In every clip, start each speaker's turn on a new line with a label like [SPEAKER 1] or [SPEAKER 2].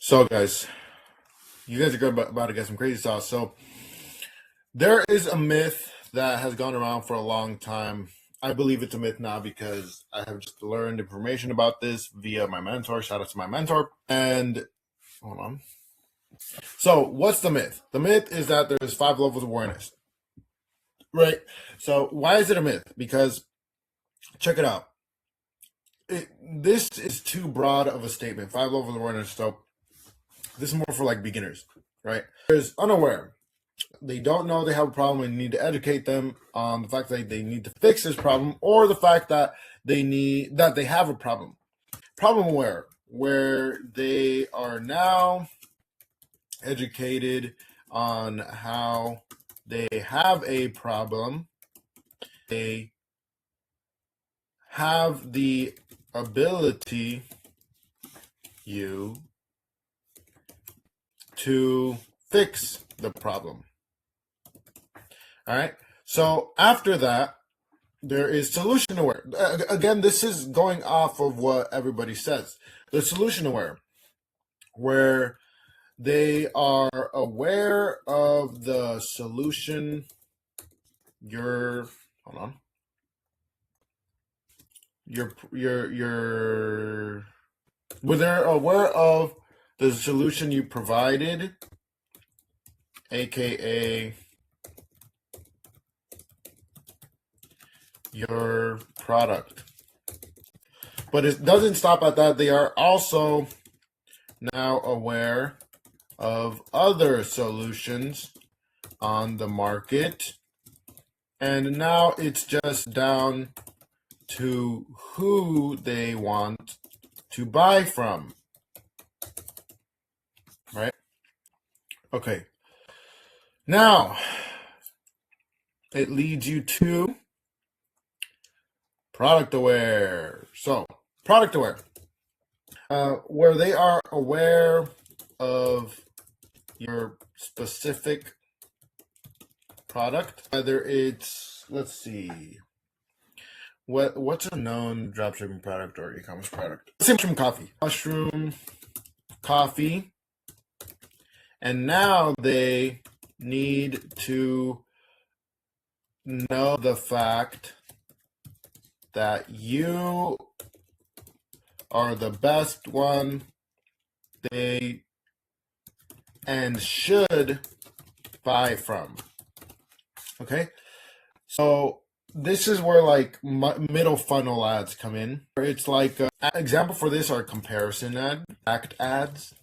[SPEAKER 1] So, guys, you guys are about to get some crazy sauce. So, there is a myth that has gone around for a long time. I believe it's a myth now because I have just learned information about this via my mentor. Shout out to my mentor. And hold on. So, what's the myth? The myth is that there's 5 levels of awareness, right? So, why is it a myth? Because check it out. This is too broad of a statement. 5 levels of awareness. So, this is more for like beginners, right? There's unaware. They don't know they have a problem and you need to educate them on the fact that they need to fix this problem, or the fact that they have a problem. Problem aware, where they are now educated on how they have a problem. They have the ability to fix the problem. All right. So after that, there is solution aware. Again, this is going off of what everybody says. The solution aware, where they are aware of the solution where they're aware of the solution you provided, aka your product. But it doesn't stop at that. They are also now aware of other solutions on the market. And now it's just down to who they want to buy from. Right? Okay. Now, it leads you to product aware. So, product aware, where they are aware of your specific product, whether it's, let's see, what's a known dropshipping product or e-commerce product? Mushroom coffee, and now they need to know the fact that you are the best one they and should buy from. Okay, so this is where like middle funnel ads come in. It's like an example for this are comparison ads,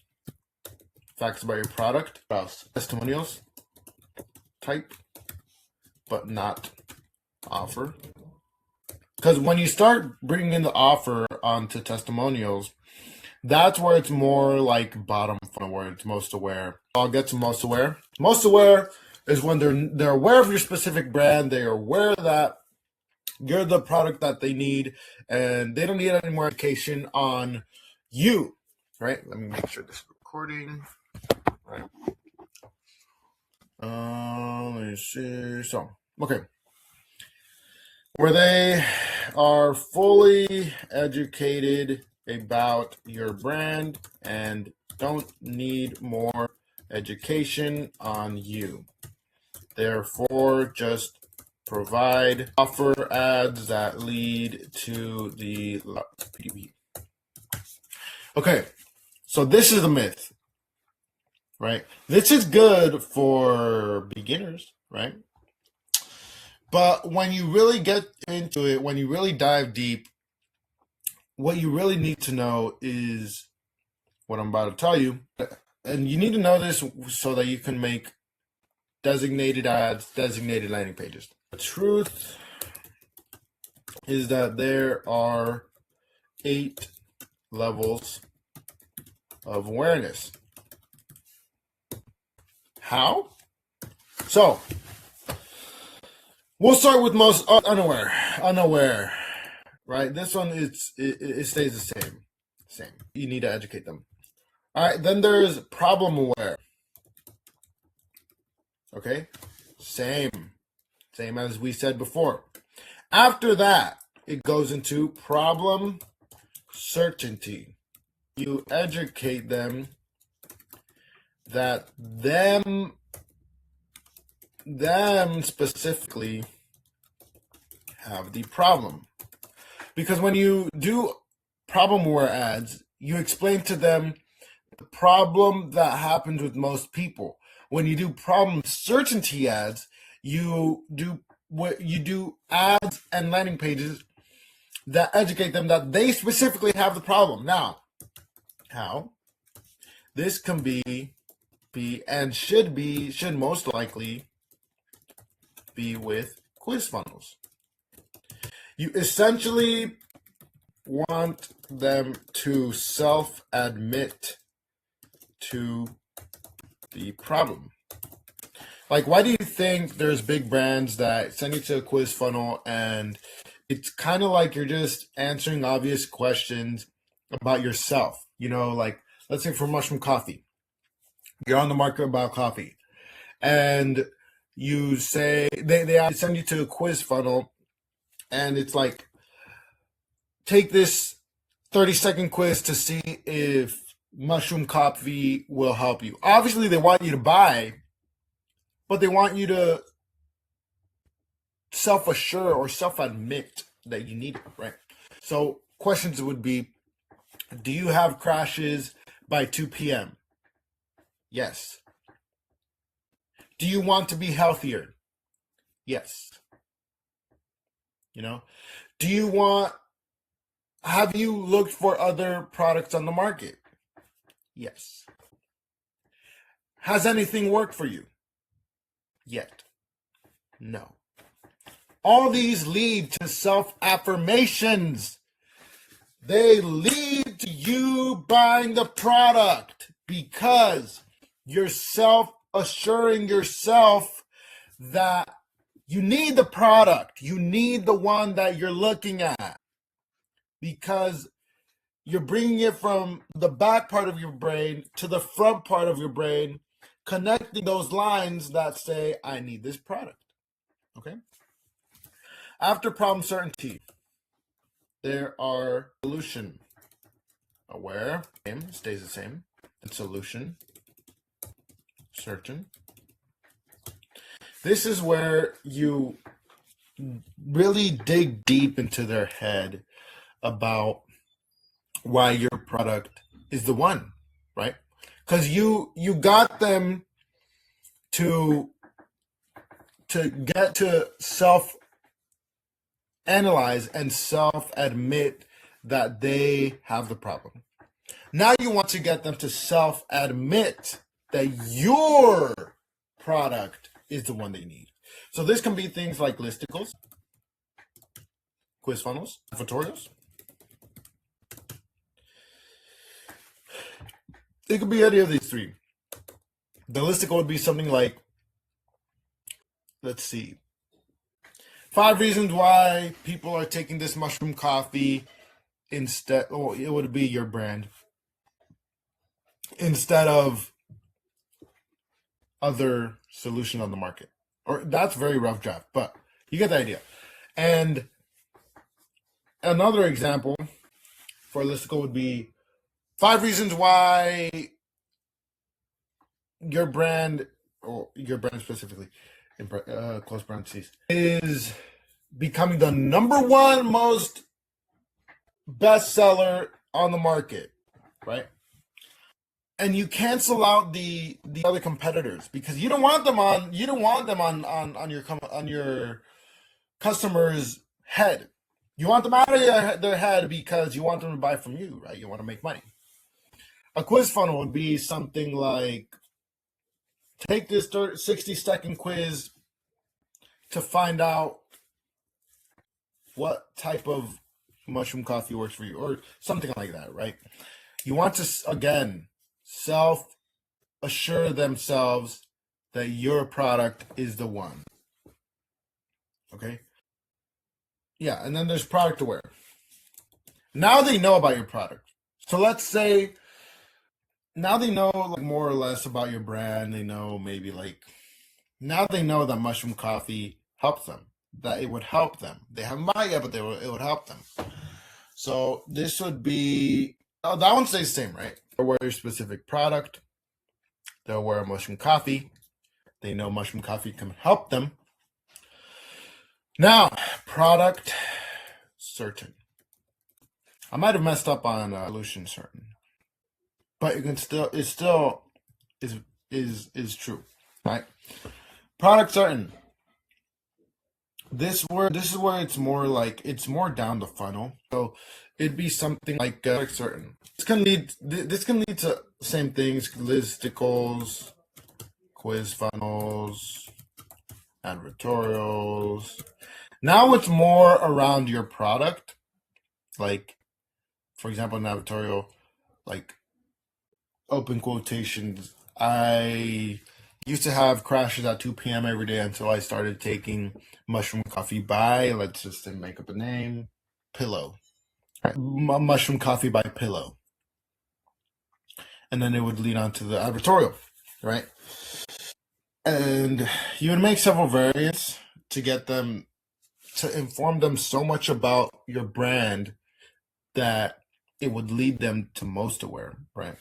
[SPEAKER 1] facts about your product, testimonials type, but not offer. Because when you start bringing in the offer onto testimonials, that's where it's more like bottom funnel, where it's most aware. I'll get to most aware. Most aware is when they're aware of your specific brand. They are aware that you're the product that they need, and they don't need any more education on you. Right? Let me make sure this is recording. Right. Let me see. So, okay. Where they are fully educated about your brand and don't need more education on you. Therefore, just provide offer ads that lead to the PDP. Okay, so this is the myth, right? This is good for beginners, right? But when you really get into it, when you really dive deep, what you really need to know is what I'm about to tell you. And you need to know this so that you can make designated ads, designated landing pages. The truth is that there are 8 levels of awareness. How? So, we'll start with most unaware, right? This one it stays the same. You need to educate them. All right, then there's problem aware. Okay, same as we said before. After that, it goes into problem certainty. You educate them that them specifically have the problem. Because when you do problem-aware ads, you explain to them the problem that happens with most people. When you do problem certainty ads, you do ads and landing pages that educate them that they specifically have the problem. Now, how this can be and should most likely be with quiz funnels. You essentially want them to self-admit to the problem. Like, why do you think there's big brands that send you to a quiz funnel and it's kind of like you're just answering obvious questions about yourself? You know, like, let's say for mushroom coffee, you're on the market about coffee, and you say they send you to a quiz funnel, and it's like, take this 30-second quiz to see if mushroom coffee will help you. Obviously, they want you to buy, but they want you to self-assure or self-admit that you need it, right? So questions would be, do you have crashes by 2 p.m.? Yes. Do you want to be healthier? Yes. You know, have you looked for other products on the market? Yes. Has anything worked for you? Yet. No. All these lead to self-affirmations. They lead to you buying the product because you're self-assuring yourself that you need the product. You need the one that you're looking at, because you're bringing it from the back part of your brain to the front part of your brain, connecting those lines that say, I need this product. Okay? After problem certainty, there are solution aware, stays the same, and solution certain. This is where you really dig deep into their head about why your product is the one, right? Because you got them to get to self-analyze and self-admit that they have the problem. Now you want to get them to self-admit that your product is the one they need. So this can be things like listicles, quiz funnels, tutorials. It could be any of these three. The listicle would be something like, let's see, 5 reasons why people are taking this mushroom coffee instead, or it would be your brand, instead of other solution on the market. Or that's very rough draft, but you get the idea. And another example for a listicle would be 5 reasons why your brand, or your brand specifically, in close parentheses, is becoming the #1 most bestseller on the market, right? And you cancel out the other competitors because you don't want them on your customer's head. You want them out of their head because you want them to buy from you, right? You want to make money. A quiz funnel would be something like, take this 60-second quiz to find out what type of mushroom coffee works for you, or something like that, right? You want to, again, self-assure themselves that your product is the one. Okay? Yeah, and then there's product aware. Now they know about your product. So let's say now they know like more or less about your brand. They know maybe like, now they know that mushroom coffee helps them, that it would help them. They haven't bought yet, but it would help them. So this would be, that one stays the same, right? Or your specific product. They're aware of mushroom coffee. They know mushroom coffee can help them. Now, product certain. I might have messed up on solution certain, but it still is true, right? Product certain. This is where it's more like it's more down the funnel. So it'd be something like product certain. This can lead to same things: listicles, quiz funnels, advertorials. Now it's more around your product, like for example, an advertorial, like open quotations. I used to have crashes at 2 p.m. every day until I started taking mushroom coffee by, let's just make up a name, Pillow. Mushroom coffee by Pillow. And then it would lead on to the advertorial, right? And you would make several variants to get them, to inform them so much about your brand that it would lead them to most aware, right?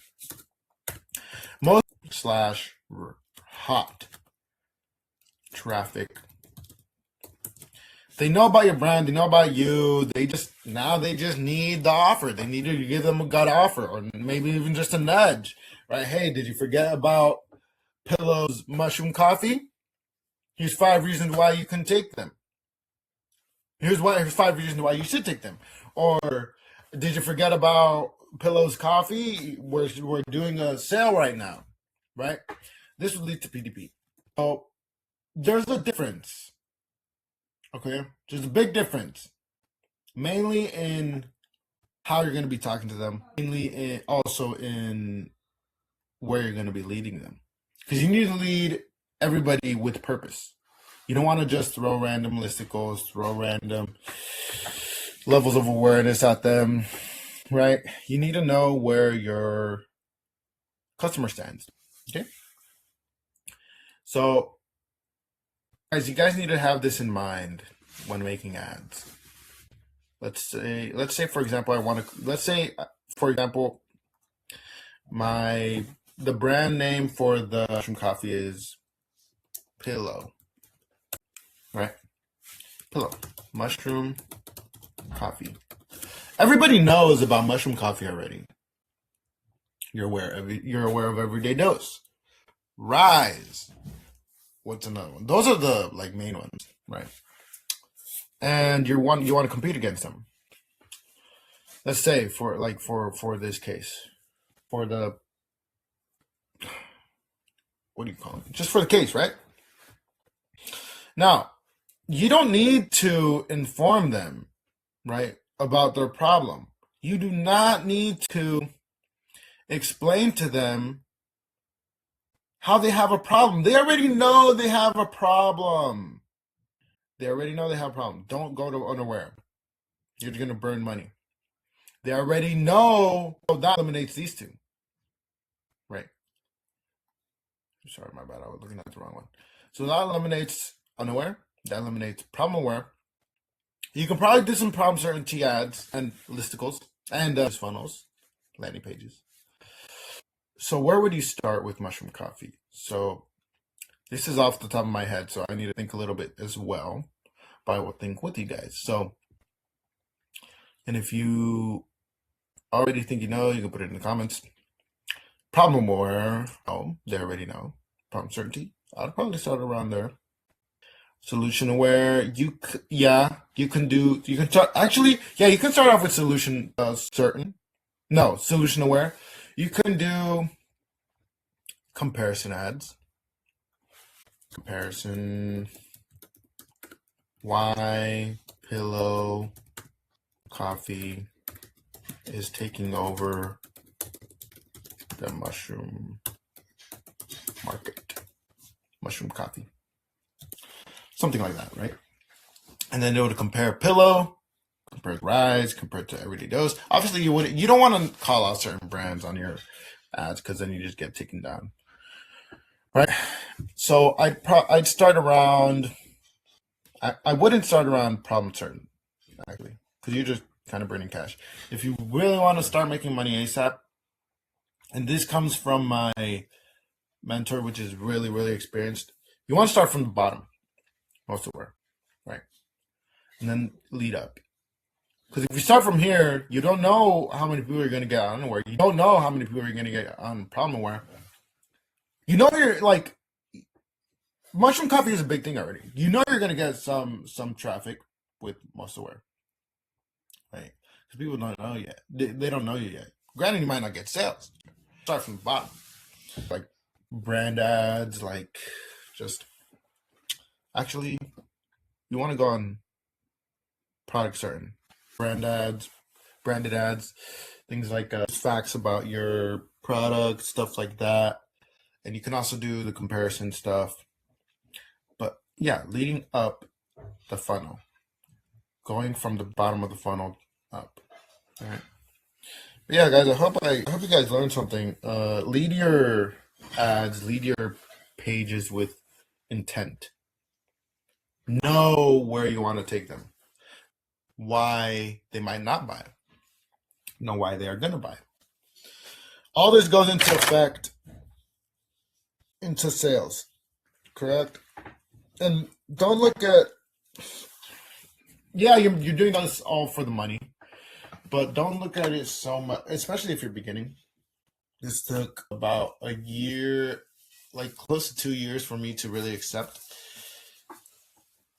[SPEAKER 1] Most / hot traffic. They know about your brand, they know about you. They just need the offer. They need you to give them a gut offer, or maybe even just a nudge, right? Hey, did you forget about Pillow's mushroom coffee? Here's 5 reasons why you can take them. Here's 5 reasons why you should take them. Or did you forget about Pillow's coffee? We're doing a sale right now, right? This would lead to PDP. So there's a difference. Okay, there's a big difference, mainly in how you're going to be talking to them, mainly also in where you're going to be leading them, because you need to lead everybody with purpose. You don't want to just throw random listicles, throw random levels of awareness at them, right? You need to know where your customer stands. Okay, so guys, you guys need to have this in mind when making ads. Let's say for example, the brand name for the mushroom coffee is Pillow, right? Pillow, mushroom coffee. Everybody knows about mushroom coffee already. You're aware of Everyday Dose, Rise. What's another one? Those are the main ones, right? And you want to compete against them. Let's say for this case, for the, what do you call it? Just for the case, right? Now, you don't need to inform them, right, about their problem. You do not need to explain to them how they have a problem. They already know they have a problem. Don't go to unaware. You're going to burn money. They already know. So that eliminates these two, right? Sorry, my bad. I was looking at the wrong one. So that eliminates unaware. That eliminates problem aware. You can probably do some problem certainty ads and listicles and funnels, landing pages. So where would you start with mushroom coffee? So this is off the top of my head, so I need to think a little bit as well, but I will think with you guys. So, and if you already think you know, you can put it in the comments. Problem aware, they already know. Problem certainty, I'd probably start around there. Solution aware, you can start off with solution certain. No, solution aware. You can do comparison ads. Comparison, why Pillow coffee is taking over the mushroom market. Mushroom coffee. Something like that, right? And then they would compare Pillow, compare Rise, compare it to Everyday Dose. Obviously, you don't want to call out certain brands on your ads because then you just get taken down, right? So I'd start around. I wouldn't start around problem certain, actually, because you're just kind of burning cash. If you really want to start making money ASAP, and this comes from my mentor, which is really, really experienced, you want to start from the bottom, most of where, right? And then lead up. Because if you start from here, you don't know how many people you're going to get on Unaware. You don't know how many people you're going to get on Problem Aware. You know you're like, mushroom coffee is a big thing already. You know you're going to get some traffic with most aware, right? Because people don't know yet. They don't know you yet. Granted, you might not get sales. Start from the bottom. Like brand ads, like just actually, you want to go on product certain branded ads, things like facts about your product, stuff like that. And you can also do the comparison stuff. But yeah, leading up the funnel, going from the bottom of the funnel up. All right. But yeah, guys, I hope you guys learned something. Lead your ads, lead your pages with intent. Know where you want to take them. Why they might not buy. Know why they are going to buy. All this goes into effect into sales, correct? And don't look at, yeah, you're doing this all for the money, but don't look at it so much, especially if you're beginning. This took about a year, like close to 2 years for me to really accept.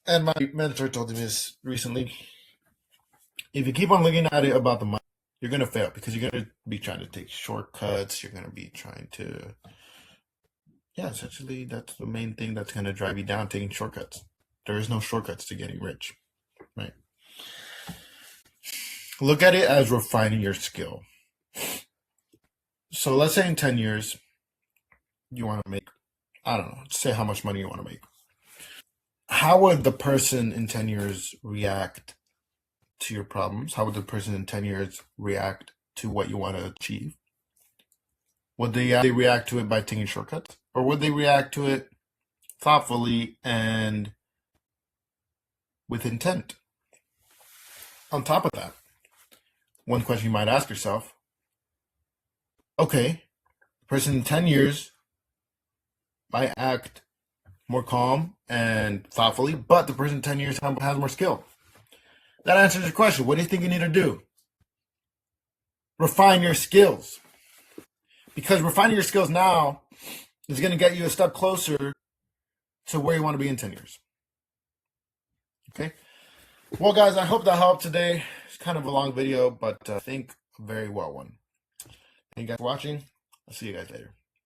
[SPEAKER 1] And my mentor told me this recently. If you keep on looking at it about the money, you're going to fail because you're going to be trying to take shortcuts. You're going to be trying to, yeah, essentially that's the main thing that's going to drive you down, taking shortcuts. There is no shortcuts to getting rich, right? Look at it as refining your skill. So let's say in 10 years, you want to make, I don't know, say how much money you want to make. How would the person in 10 years react to your problems? How would the person in 10 years react to what you want to achieve? Would they react to it by taking shortcuts? Or would they react to it thoughtfully and with intent? On top of that, one question you might ask yourself, okay, the person in 10 years might act more calm and thoughtfully, but the person in 10 years has more skill. That answers your question. What do you think you need to do? Refine your skills. Because refining your skills now is going to get you a step closer to where you want to be in 10 years. Okay? Well, guys, I hope that helped today. It's kind of a long video, but I think a very well one. Thank you guys for watching. I'll see you guys later.